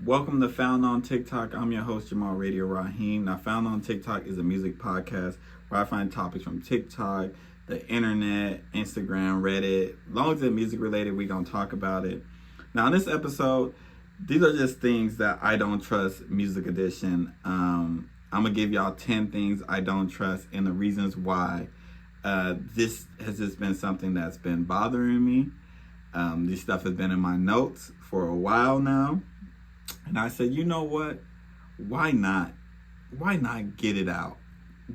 Welcome to Found on TikTok. I'm your host, Jamal Radio Raheem. Now, Found on TikTok is a music podcast where I find topics from TikTok, the internet, Instagram, Reddit. As long as it's music related, we're going to talk about it. Now, in this episode, these are just things that I don't trust, music edition. I'm going to give y'all 10 things I don't trust and the reasons why. This has just been something that's been bothering me. This stuff has been in my notes for a while now. And I said, you know what? Why not? Why not get it out?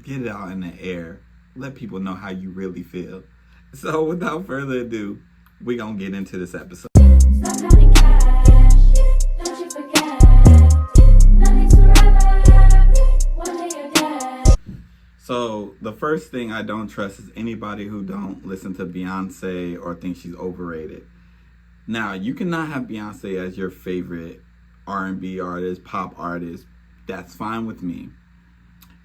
Get it out in the air. Let people know how you really feel. So without further ado, we're going to get into this episode. So the first thing I don't trust is anybody who don't listen to Beyonce or think she's overrated. Now, you cannot have Beyonce as your favorite R&B artist, pop artist. That's fine with me.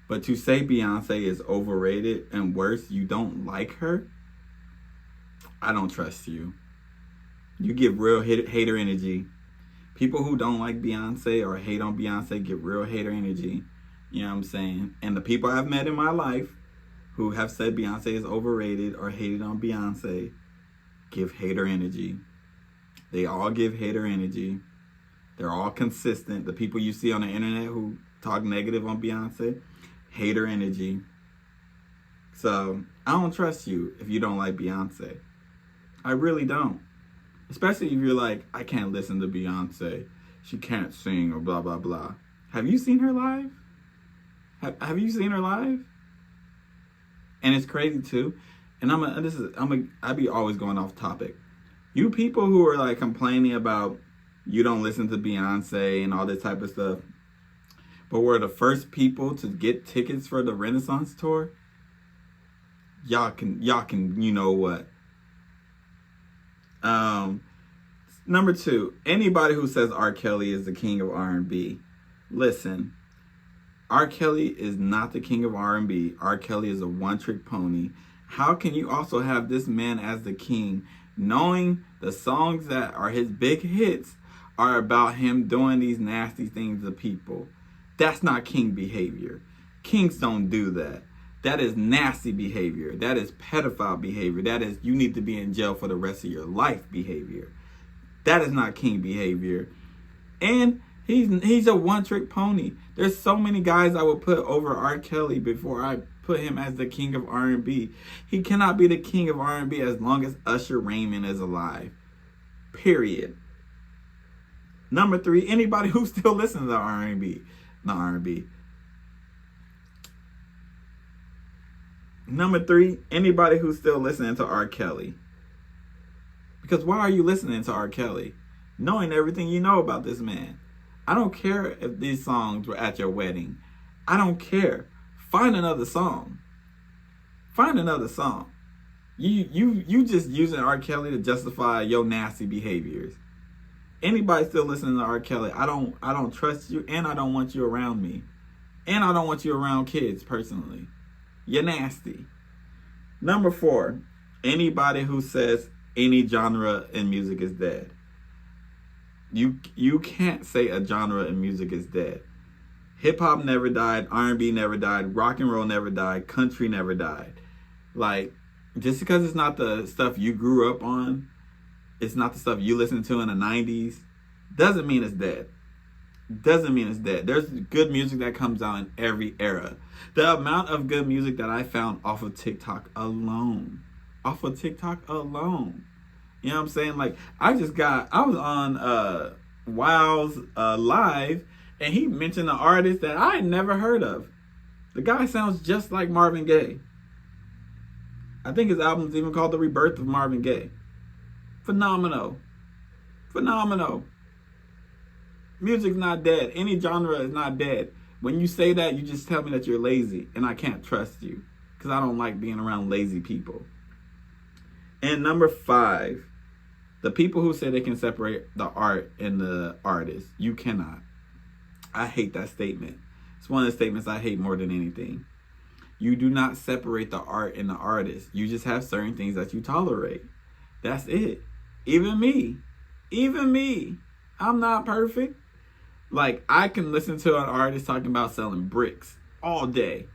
But to say Beyonce is overrated and worse, you don't like her, I don't trust you. You give real hater energy. People who don't like Beyonce or hate on Beyonce give real hater energy. You know what I'm saying? And the people I've met in my life who have said Beyonce is overrated or hated on Beyonce give hater energy. They all give hater energy. They're all consistent. The people you see on the internet who talk negative on Beyonce, hater energy. So I don't trust you if you don't like Beyonce. I really don't. Especially if you're like, I can't listen to Beyonce. She can't sing or blah, blah, blah. Have you seen her live? Have you seen her live? And it's crazy too. And I be always going off topic. You people who are like complaining about you don't listen to Beyonce and all this type of stuff, but we're the first people to get tickets for the Renaissance tour. Y'all can, you know what? Number 2, anybody who says R. Kelly is the king of R&B, listen. R. Kelly is not the king of R&B. R. Kelly is a one-trick pony. How can you also have this man as the king, knowing the songs that are his big hits are about him doing these nasty things to people? That's not king behavior. Kings don't do that. That is nasty behavior. That is pedophile behavior. That is you need to be in jail for the rest of your life behavior. That is not king behavior. And he's a one-trick pony. There's so many guys I would put over R. Kelly before I put him as the king of R&B. He cannot be the king of R&B as long as Usher Raymond is alive. Period. Number 3, anybody who still listens to R&B. Not R&B. Number 3, anybody who's still listening to R. Kelly. Because why are you listening to R. Kelly? Knowing everything you know about this man. I don't care if these songs were at your wedding. I don't care. Find another song. Find another song. You just using R. Kelly to justify your nasty behaviors. Anybody still listening to R. Kelly, I don't trust you, and I don't want you around me. And I don't want you around kids personally. You're nasty. Number 4, anybody who says any genre in music is dead. You can't say a genre in music is dead. Hip hop never died, R&B never died, rock and roll never died, country never died. Like, just because it's not the stuff you grew up on, it's not the stuff you listened to in the 90s, doesn't mean it's dead. Doesn't mean it's dead. There's good music that comes out in every era. The amount of good music that I found off of TikTok alone. You know what I'm saying? Like, I was on Wow's live, and he mentioned an artist that I had never heard of. The guy sounds just like Marvin Gaye. I think his album's even called The Rebirth of Marvin Gaye. Phenomenal. Music's not dead. Any genre is not dead. When you say that, you just tell me that you're lazy, and I can't trust you because I don't like being around lazy people. And number 5, the people who say they can separate the art and the artist, you cannot. I hate that statement. It's one of the statements I hate more than anything. You do not separate the art and the artist. You just have certain things that you tolerate. That's it. Even me. I'm not perfect. Like, I can listen to an artist talking about selling bricks all day.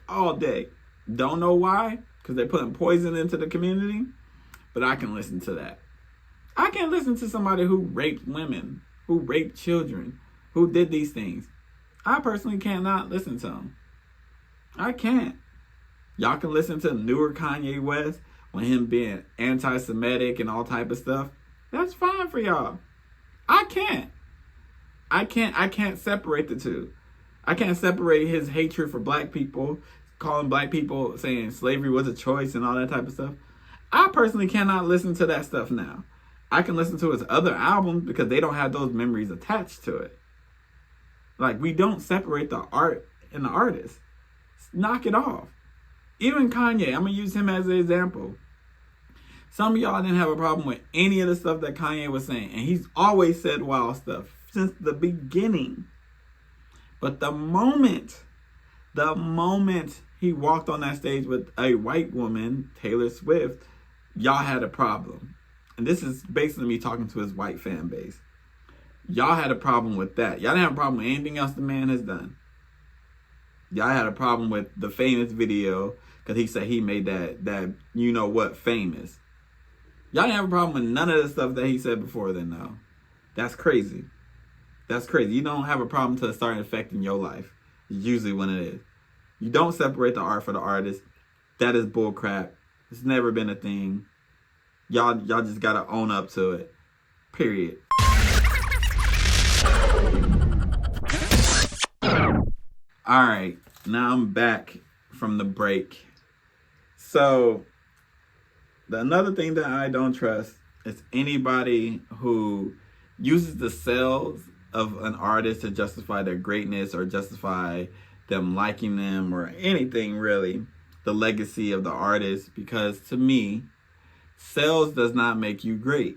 All day. Don't know why, because they're putting poison into the community, but I can listen to that. I can't listen to somebody who raped women, who raped children, who did these things. I personally cannot listen to them. I can't. Y'all can listen to newer Kanye West when him being anti-Semitic and all type of stuff. That's fine for y'all. I can't. I can't separate the two. I can't separate his hatred for black people, calling black people, saying slavery was a choice and all that type of stuff. I personally cannot listen to that stuff now. I can listen to his other albums because they don't have those memories attached to it. Like, we don't separate the art and the artist. Knock it off. Even Kanye, I'm going to use him as an example. Some of y'all didn't have a problem with any of the stuff that Kanye was saying. And he's always said wild stuff since the beginning. But the moment he walked on that stage with a white woman, Taylor Swift, y'all had a problem. And this is basically me talking to his white fan base. Y'all had a problem with that. Y'all didn't have a problem with anything else the man has done. Y'all had a problem with the famous video because he said he made that you know what famous. Y'all didn't have a problem with none of the stuff that he said before then, though. That's crazy. That's crazy. You don't have a problem until it starts affecting your life. It's usually when it is. You don't separate the art for the artist. That is bull crap. It's never been a thing. Y'all just gotta own up to it. Period. Alright, now I'm back from the break. So, another thing that I don't trust is anybody who uses the sales of an artist to justify their greatness or justify them liking them or anything really, the legacy of the artist, because to me, sales does not make you great.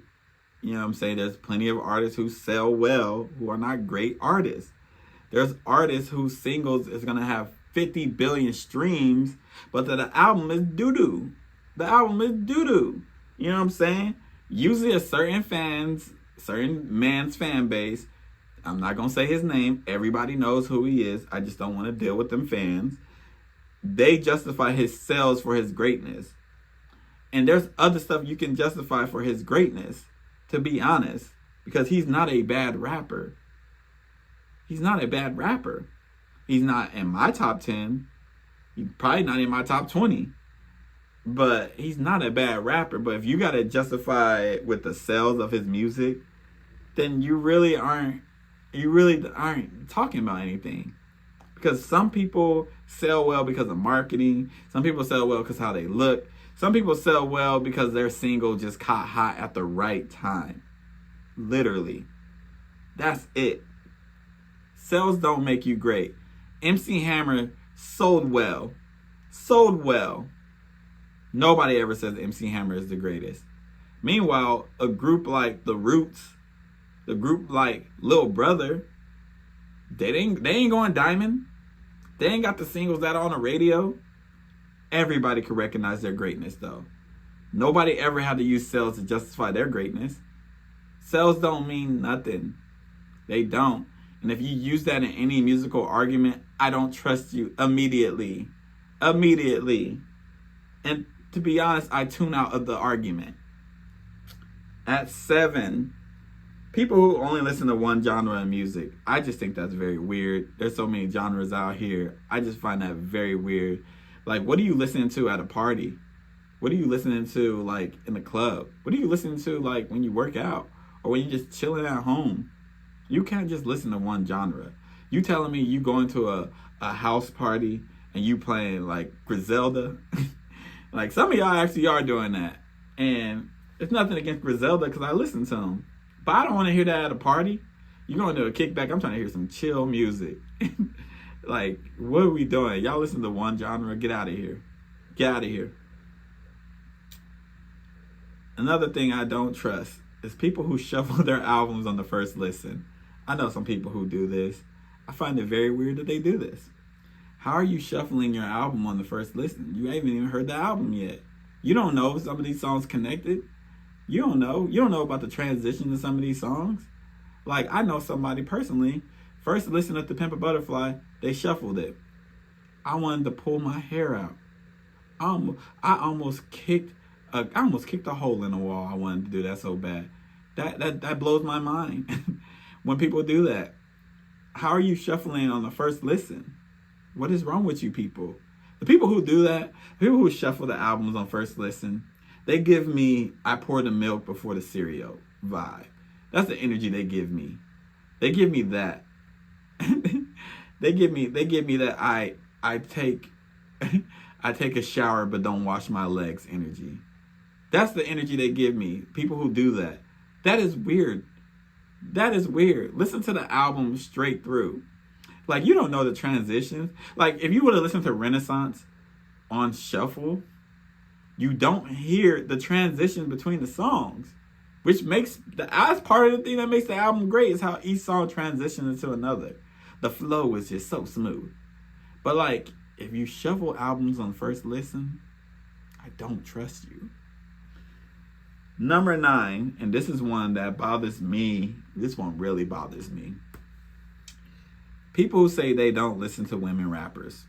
You know what I'm saying? There's plenty of artists who sell well who are not great artists. There's artists whose singles is going to have 50 billion streams, but the album is doo-doo. The album is doo-doo. You know what I'm saying? Usually a certain man's fan base, I'm not going to say his name, everybody knows who he is, I just don't want to deal with them fans. They justify his sales for his greatness. And there's other stuff you can justify for his greatness, to be honest, because he's not a bad rapper. He's not a bad rapper. He's not in my top 10. He's probably not in my top 20. But he's not a bad rapper. But if you got to justify it with the sales of his music, then you really aren't talking about anything. Because some people sell well because of marketing. Some people sell well because of how they look. Some people sell well because their single just caught hot at the right time. Literally. That's it. Sales don't make you great. MC Hammer sold well. Sold well. Nobody ever says MC Hammer is the greatest. Meanwhile, a group like The Roots, the group like Lil Brother, they ain't going diamond. They ain't got the singles that are on the radio. Everybody can recognize their greatness, though. Nobody ever had to use sales to justify their greatness. Sales don't mean nothing. They don't. And if you use that in any musical argument, I don't trust you immediately. Immediately. And to be honest, I tune out of the argument. At 7, people who only listen to one genre of music, I just think that's very weird. There's so many genres out here. I just find that very weird. Like, what are you listening to at a party? What are you listening to, like, in the club? What are you listening to, like, when you work out? Or when you're just chilling at home? You can't just listen to one genre. You telling me you going to a house party and you playing, like, Griselda? Like, some of y'all actually are doing that. And it's nothing against Griselda because I listen to them. But I don't want to hear that at a party. You're going to a kickback. I'm trying to hear some chill music. Like, what are we doing? Y'all listen to one genre. Get out of here. Get out of here. Another thing I don't trust is people who shuffle their albums on the first listen. I know some people who do this. I find it very weird that they do this. How are you shuffling your album on the first listen? You haven't even heard the album yet. You don't know if some of these songs connected. You don't know. You don't know about the transition to some of these songs. Like, I know somebody personally, first listened to Pimp a Butterfly, they shuffled it. I wanted to pull my hair out. I almost kicked a hole in the wall. I wanted to do that so bad. That blows my mind when people do that. How are you shuffling on the first listen? What is wrong with you people? The people who do that, people who shuffle the albums on first listen, they give me I pour the milk before the cereal vibe. That's the energy they give me. They give me that. they give me that I take I take a shower but don't wash my legs energy. That's the energy they give me. People who do that. That is weird. That is weird. Listen to the album straight through. Like, you don't know the transitions. Like, if you would have listened to Renaissance on shuffle, you don't hear the transition between the songs, which makes that's part of the thing that makes the album great is how each song transitions into another. The flow is just so smooth. But like, if you shuffle albums on first listen, I don't trust you. Number 9, and this is one that bothers me. This one really bothers me. People who say they don't listen to women rappers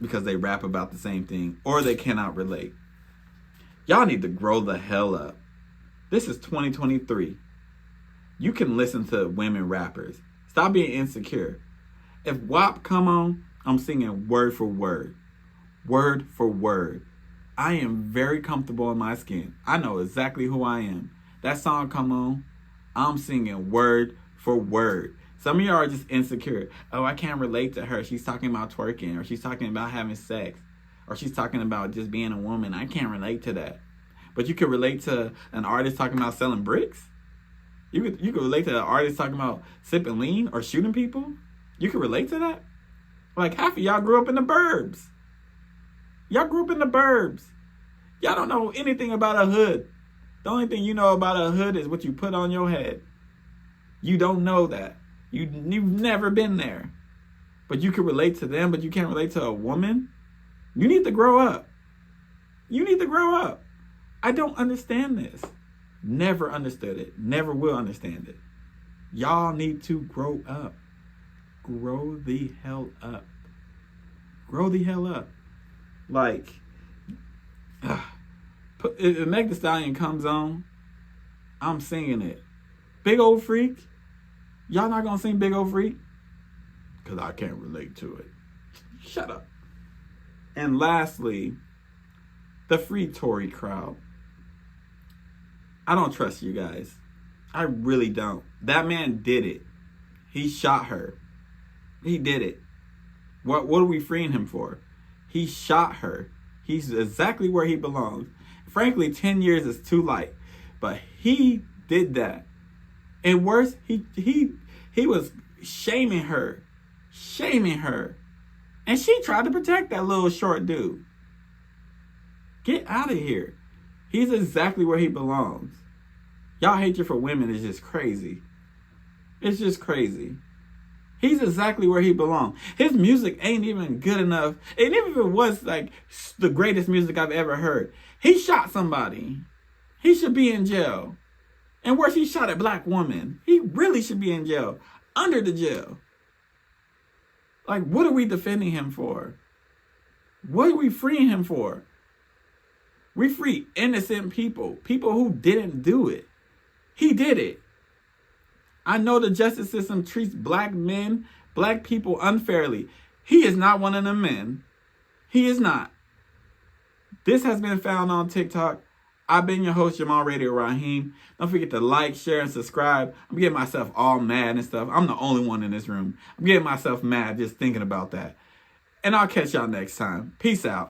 because they rap about the same thing or they cannot relate. Y'all need to grow the hell up. This is 2023. You can listen to women rappers. Stop being insecure. If WAP come on, I'm singing word for word. Word for word. I am very comfortable in my skin. I know exactly who I am. That song come on, I'm singing word for word. Some of y'all are just insecure. Oh, I can't relate to her. She's talking about twerking, or she's talking about having sex, or she's talking about just being a woman. I can't relate to that. But you could relate to an artist talking about selling bricks. You could relate to an artist talking about sipping lean or shooting people. You could relate to that. Like, half of y'all grew up in the burbs. Y'all grew up in the burbs. Y'all don't know anything about a hood. The only thing you know about a hood is what you put on your head. You don't know that. You've never been there. But you can relate to them, but you can't relate to a woman. You need to grow up. You need to grow up. I don't understand this. Never understood it. Never will understand it. Y'all need to grow up. Grow the hell up. Grow the hell up. Like, if Meg Thee Stallion comes on, I'm singing it. Big Old Freak. Y'all not gonna sing Big Old Freak? Because I can't relate to it. Shut up. And lastly, the Free Tory crowd. I don't trust you guys. I really don't. That man did it. He shot her. He did it. What are we freeing him for? He shot her. He's exactly where he belongs. Frankly, 10 years is too light. But he did that. And worse, he was shaming her. Shaming her. And she tried to protect that little short dude. Get out of here. He's exactly where he belongs. Y'all hatred for women is just crazy. It's just crazy. He's exactly where he belongs. His music ain't even good enough. And even if it was like the greatest music I've ever heard, he shot somebody. He should be in jail. And worse, he shot a black woman. He really should be in jail. Under the jail. Like, what are we defending him for? What are we freeing him for? We free innocent people. People who didn't do it. He did it. I know the justice system treats black men, black people unfairly. He is not one of them men. He is not. This has been found on TikTok. I've been your host, Jamal Radio Raheem. Don't forget to like, share, and subscribe. I'm getting myself all mad and stuff. I'm the only one in this room. I'm getting myself mad just thinking about that. And I'll catch y'all next time. Peace out.